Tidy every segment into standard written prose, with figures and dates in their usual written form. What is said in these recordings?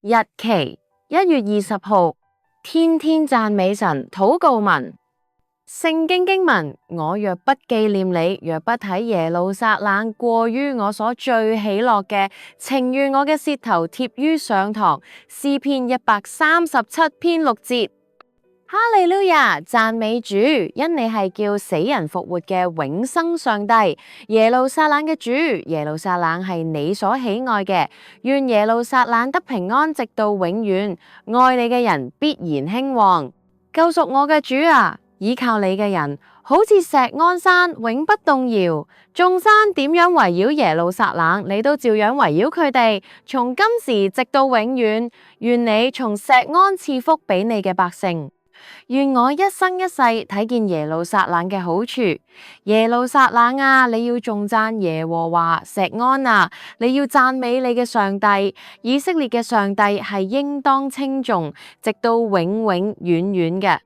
日期1月20號，天天讚美神禱告文。聖經經文：我若不紀念你，若不睇耶路撒冷過於我所最喜樂嘅，情願我嘅舌頭貼於上膛。詩篇137篇6節。哈利路亞，讚美主，因你係叫死人復活嘅永生上帝，耶路撒冷嘅主，耶路撒冷係你所喜愛嘅，願耶路撒冷得平安直到永遠，愛你嘅人必然興旺。救贖我嘅主啊，倚靠你嘅人好似錫安山永不動搖，眾山點樣圍繞耶路撒冷，你都照樣圍繞佢哋，從今時直到永遠。願你從錫安賜福俾你嘅百姓。願我一生一世睇見耶路撒冷嘅好處。耶路撒冷啊，你要頌讚耶和華；錫安啊，你要讚美你嘅上帝。以色列嘅上帝係應當稱頌，直到永永遠遠嘅。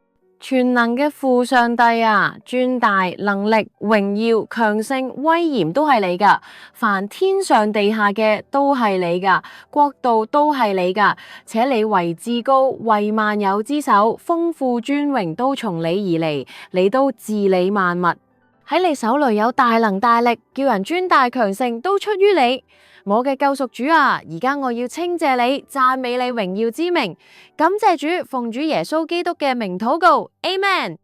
全能嘅父上帝啊，尊大、能力、榮耀、強盛、威嚴都係你噶，凡天上地下嘅都係你噶，國度都係你噶，且你為至高，為萬有之首，豐富尊榮都從你而嚟，你都治理萬物。喺你手裏有大能大力，叫人尊大強盛都出於你。我嘅救贖主啊，而家我要稱謝你，讚美你榮耀之名，感謝主，奉主耶穌基督嘅名禱告，Amen。